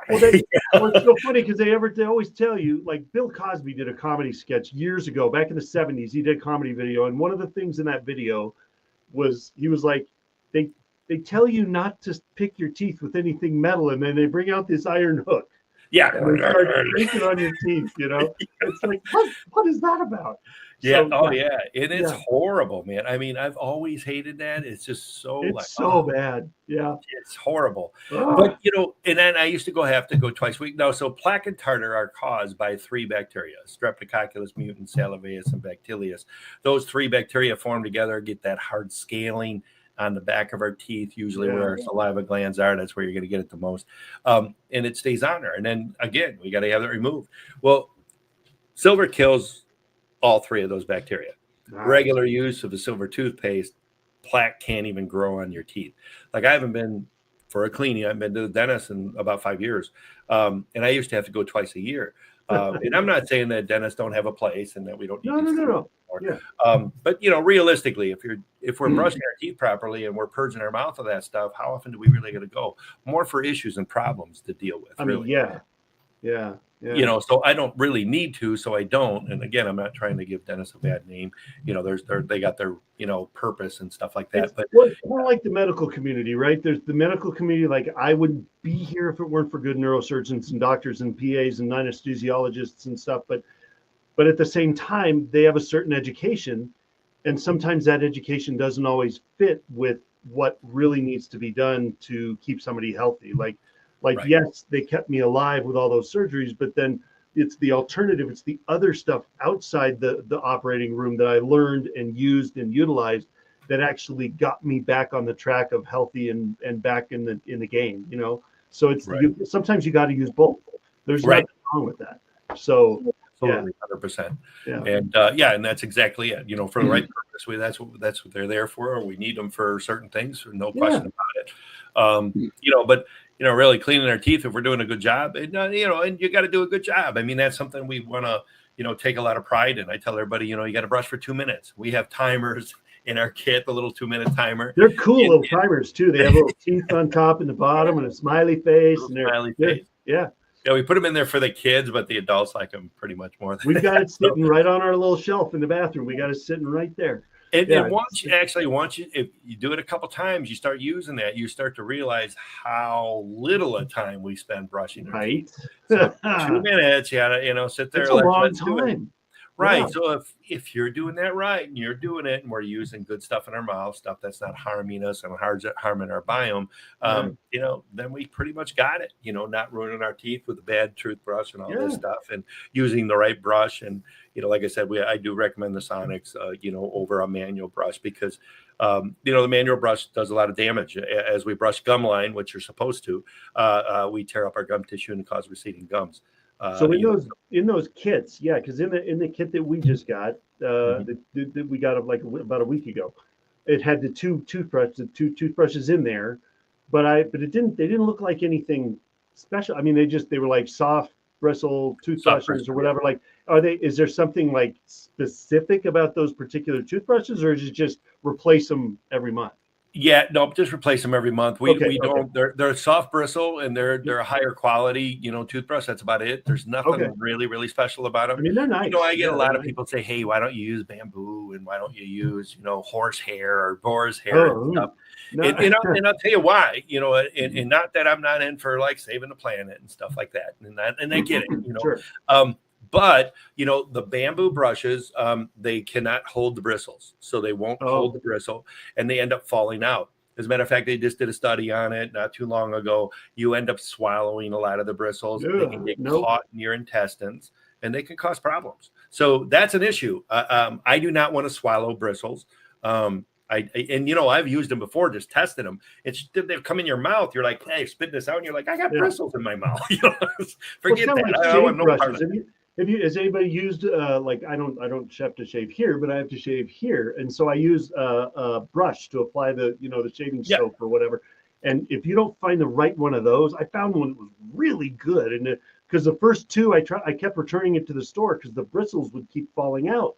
Well, it's so funny because they always tell you, like Bill Cosby did a comedy sketch years ago, back in the 70s. He did a comedy video. And one of the things in that video was he was like, they tell you not to pick your teeth with anything metal. And then they bring out this iron hook. Yeah. And they start breaking on your teeth, It's like, what is that about? Yeah. So, and it's horrible, man. I mean, I've always hated that. It's just so bad. Yeah. It's horrible. But and then I used to have to go twice a week. No, so plaque and tartar are caused by 3 bacteria: Streptococcus, mutant, Salivarius, and Bacillus. Those 3 bacteria form together, get that hard scaling on the back of our teeth, usually where our saliva glands are. That's where you're going to get it the most. And it stays on there. And then again, we got to have it removed. Well, silver kills all 3 of those bacteria. Nice. Regular use of the silver toothpaste, plaque can't even grow on your teeth. Like I haven't been for a cleaning. I haven't been to the dentist in about 5 years. And I used to have to go twice a year. And I'm not saying that dentists don't have a place and that we don't need No. Yeah. But realistically, if we're brushing our teeth properly and we're purging our mouth of that stuff, how often do we really got to go? More for issues and problems to deal with. I mean, yeah. So I don't really need to, so I don't. And again, I'm not trying to give dentists a bad name. They got their purpose and stuff like that. But more like the medical community, right? There's the medical community. Like I wouldn't be here if it weren't for good neurosurgeons and doctors and PAs and anesthesiologists and stuff. But at the same time, they have a certain education, and sometimes that education doesn't always fit with what really needs to be done to keep somebody healthy. Like right. Yes, they kept me alive with all those surgeries, but then it's the alternative. It's the other stuff outside the operating room that I learned and used and utilized that actually got me back on the track of healthy and back in the game, So it's sometimes you got to use both. There's nothing wrong with that. So absolutely, 100%. Yeah. And that's exactly it. For the right purpose. That's what they're there for. We need them for certain things, no question about it. But really cleaning our teeth, if we're doing a good job, and you got to do a good job. I mean, that's something we want to, take a lot of pride in. I tell everybody, you got to brush for 2 minutes. We have timers in our kit, the little 2-minute timer. They're cool little timers too. They have little teeth on top and the bottom and a smiley face. Yeah, we put them in there for the kids, but the adults like them pretty much more. We've got it sitting right on our little shelf in the bathroom. We got it sitting right there. And once you, if you do it a couple times, you start using that, you start to realize how little a time we spend brushing our teeth. So 2 minutes, you gotta, sit there. It's a long time. Right. Yeah. So if you're doing that right and you're doing it and we're using good stuff in our mouth, stuff that's not harming us and harming our biome, then we pretty much got it, not ruining our teeth with a bad toothbrush and all this stuff, and using the right brush. And, like I said, I do recommend the Sonics, over a manual brush because The manual brush does a lot of damage. As we brush gum line, which you're supposed to, we tear up our gum tissue and cause receding gums. So in those kits, yeah, because in the kit that we just got, that we got like about a week ago, it had the two toothbrushes in there, but they didn't look like anything special. I mean, they were like soft bristle toothbrushes or whatever. Like, is there something like specific about those particular toothbrushes, or is it just replace them every month? Yeah, no, just replace them every month. We don't. They're soft bristle and they're a higher quality, toothbrush. That's about it. There's nothing really special about them. I mean, they're nice. I get a lot of people say, "Hey, why don't you use bamboo and why don't you use horse hair or boar's hair and stuff?" No. And I'll tell you why. And not that I'm not in for like saving the planet and stuff like that. And I get it. Sure. But, the bamboo brushes, they cannot hold the bristles. So they won't hold the bristle and they end up falling out. As a matter of fact, they just did a study on it not too long ago. You end up swallowing a lot of the bristles. They can get caught in your intestines and they can cause problems. So that's an issue. I do not want to swallow bristles. I've used them before, just tested them. They come in your mouth. You're like, hey, spit this out. And you're like, I got bristles in my mouth. Forget that. Like I don't know part of that. Has anybody used like I don't have to shave here, but I have to shave here, and so I use a brush to apply the shaving soap or whatever. And if you don't find the right one of those, I found one that was really good, and because the first two I kept returning it to the store because the bristles would keep falling out,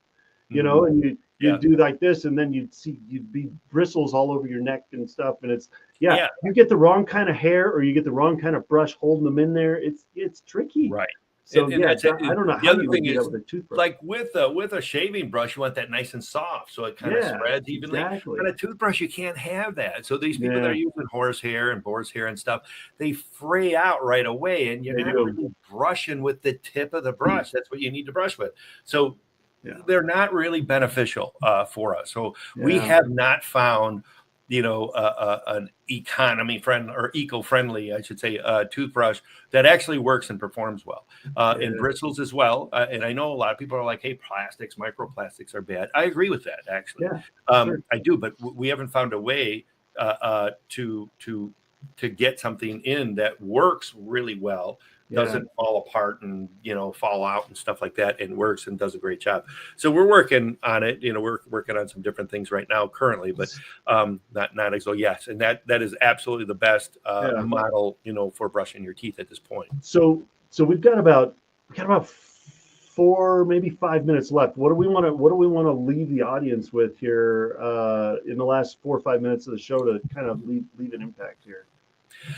and you'd do like this, and then you'd be bristles all over your neck and stuff, and it's you get the wrong kind of hair or you get the wrong kind of brush holding them in there. It's tricky, right? So I don't know how you would do that with a toothbrush. Like with a shaving brush, you want that nice and soft, so it kind of spreads evenly. Exactly. On a toothbrush, you can't have that. So these people that are using horse hair and boar's hair and stuff, they fray out right away, and you're not really brushing with the tip of the brush. That's what you need to brush with. So they're not really beneficial for us. So we have not found an economy friend or eco-friendly, I should say, toothbrush that actually works and performs well. And bristles as well. And I know a lot of people are like, hey, microplastics are bad. I agree with that, actually. I do, but we haven't found a way to get something in that works really well, doesn't fall apart and fall out and stuff like that, and works and does a great job. So we're working on it. We're working on some different things right now currently, but not exactly. Yes, and that is absolutely the best model for brushing your teeth at this point. So we've got about 4, maybe 5 minutes left. What do we want to leave the audience with here in the last 4 or 5 minutes of the show to kind of leave an impact here?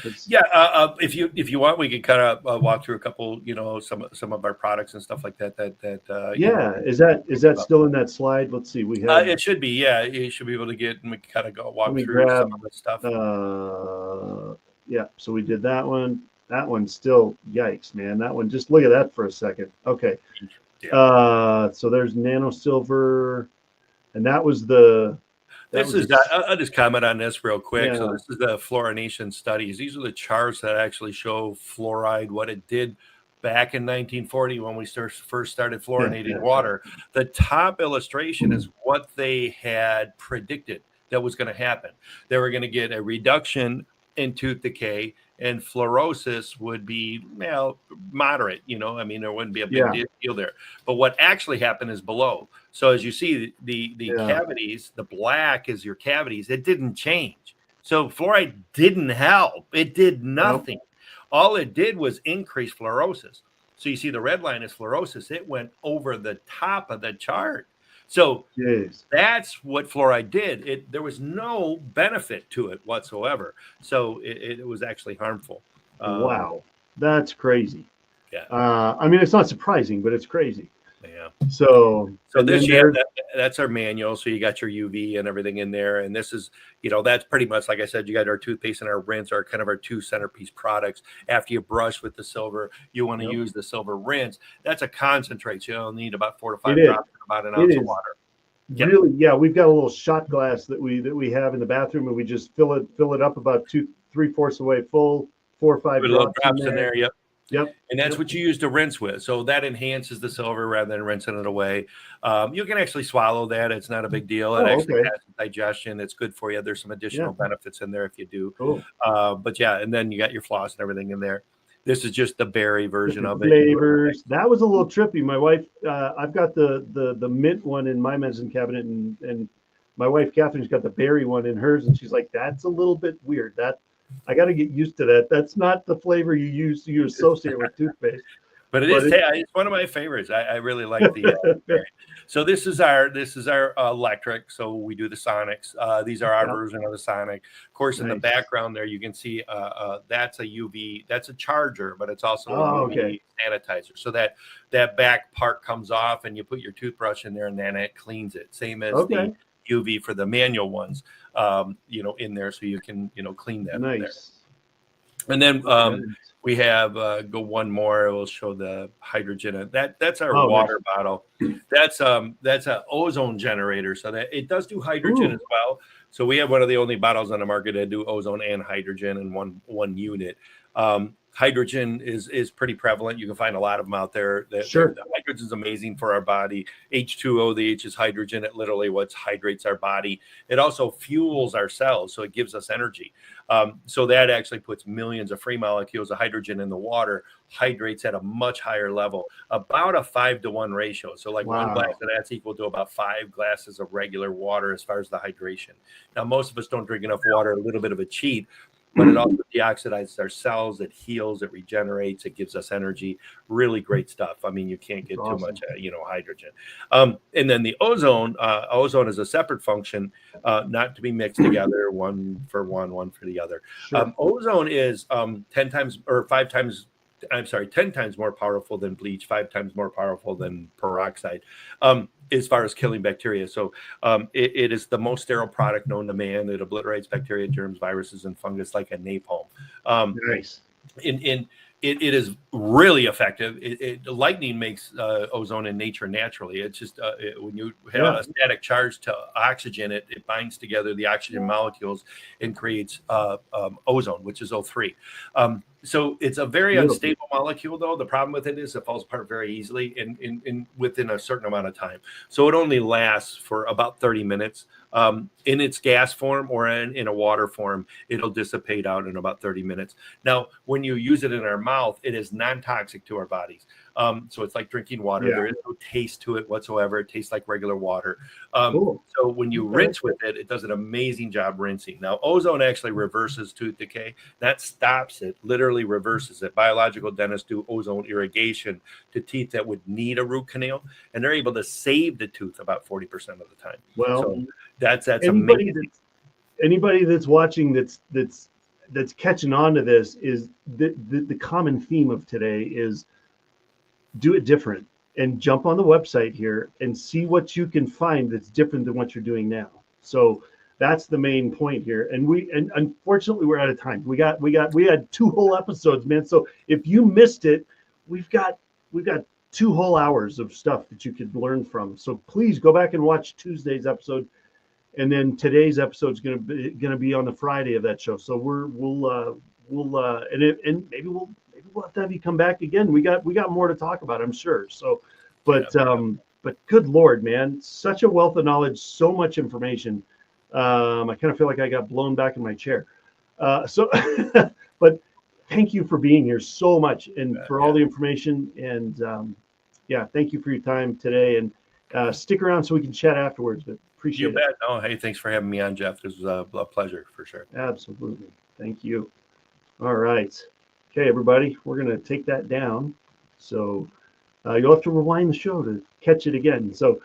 If you want, we could kind of walk through a couple, some of our products and stuff like that. Is that still in that slide? Let's see. We have it should be. Yeah, you should be able to get, and we can kind of walk through some of the stuff. So we did that one. That one's still yikes, man. That one. Just look at that for a second. Okay. So there's nano-silver, and that was the. I'll just comment on this real quick. So this is the fluorination studies. These are the charts that actually show fluoride, what it did back in 1940 when we first started fluorinating water. The top illustration is what they had predicted that was going to happen. They were going to get a reduction in tooth decay, and fluorosis would be moderate. There wouldn't be a big deal there. But what actually happened is below. So as you see, the cavities, the black is your cavities. It didn't change. So fluoride didn't help. It did nothing. Nope. All it did was increase fluorosis. So you see the red line is fluorosis. It went over the top of the chart. So that's what fluoride did. There was no benefit to it whatsoever. So it was actually harmful. Wow. That's crazy. Yeah. It's not surprising, but it's crazy. Yeah. So this that's our manual. So you got your UV and everything in there. And this is, that's pretty much, like I said, you got our toothpaste and our rinse are kind of our two centerpiece products. After you brush with the silver, you want to use the silver rinse. That's a concentrate. So you'll need about 4 to 5 drops in about an ounce of water. Really, we've got a little shot glass that we have in the bathroom, and we just fill it up about 3/4 away full, 4 or 5 drops in there. Yep. Yep. And that's what you use to rinse with. So that enhances the silver rather than rinsing it away. You can actually swallow that. It's not a big deal. It actually passes digestion. It's good for you. There's some additional benefits in there if you do. Cool. But yeah, and then you got your floss and everything in there. This is just the berry version of it. Flavors. That was a little trippy. My wife, I've got the mint one in my medicine cabinet, and my wife Catherine's got the berry one in hers, and she's like, "That's a little bit weird. That I got to get used to that. That's not the flavor you associate with toothpaste." But it's one of my favorites. I really like the berry. So this is our electric. So we do the Sonics. These are our version of the Sonic. Of course, in the background there, you can see that's a UV. That's a charger, but it's also a UV sanitizer. So that back part comes off, and you put your toothbrush in there, and then it cleans it. Same as the UV for the manual ones, in there, so you can clean that. Nice. And then we have go one more. We'll show the hydrogen. That's our water bottle. That's an ozone generator, so that it does do hydrogen as well. So we have one of the only bottles on the market that do ozone and hydrogen in one unit. Hydrogen is pretty prevalent. You can find a lot of them out there. The hydrogen is amazing for our body. H2O, the H is hydrogen. It literally hydrates our body. It also fuels our cells, so it gives us energy. So that actually puts millions of free molecules of hydrogen in the water, hydrates at a much higher level, about a 5-to-1 ratio. So like one glass of that's equal to about 5 glasses of regular water as far as the hydration. Now, most of us don't drink enough water, a little bit of a cheat. But it also deoxidizes our cells. It heals. It regenerates. It gives us energy. Really great stuff. I mean, you can't get too much, hydrogen. And then the ozone. Ozone is a separate function, not to be mixed together. One for one, one for the other. Ozone is 10 times more powerful than bleach, 5 times more powerful than peroxide, as far as killing bacteria. So it is the most sterile product known to man. It obliterates bacteria, germs, viruses, and fungus like a napalm. Nice. It is really effective. Lightning makes ozone in nature naturally. It's just when you have a static charge to oxygen, it binds together the oxygen molecules and creates ozone, which is O3. So it's a very unstable molecule, though. The problem with it is it falls apart very easily in within a certain amount of time. So it only lasts for about 30 minutes. In its gas form or in a water form, it'll dissipate out in about 30 minutes. Now, when you use it in our mouth, it is non-toxic to our bodies. So it's like drinking water. There is no taste to it whatsoever. It tastes like regular water. So when you rinse with it, it does an amazing job rinsing. Now, ozone actually reverses tooth decay. That stops it, literally reverses it. Biological dentists do ozone irrigation to teeth that would need a root canal, and they're able to save the tooth about 40% of the time. Well, so that's amazing. Anybody that's watching that's catching on to this is the common theme of today is do it different and jump on the website here and see what you can find that's different than what you're doing now. So that's the main point here. And unfortunately we're out of time. We had 2 whole episodes, man. So if you missed it, we've got 2 whole hours of stuff that you could learn from. So please go back and watch Tuesday's episode. And then today's episode is going to be on the Friday of that show. So we'll maybe we'll have to have you come back again. We got more to talk about, I'm sure. So, but good Lord, man, such a wealth of knowledge, so much information. I kind of feel like I got blown back in my chair. But thank you for being here so much and for all the information. And thank you for your time today. And stick around so we can chat afterwards. But appreciate it. You bet. Oh, hey, thanks for having me on, Jeff. This was a pleasure for sure. Absolutely. Thank you. All right. Okay, everybody, we're going to take that down. So you'll have to rewind the show to catch it again. So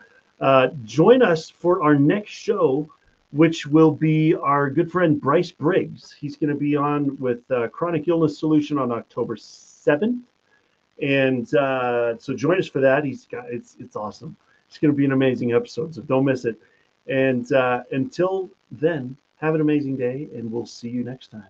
join us for our next show, which will be our good friend Bryce Briggs. He's going to be on with Chronic Illness Solution on October 7th. And so join us for that. It's awesome. It's going to be an amazing episode, so don't miss it. And until then, have an amazing day, and we'll see you next time.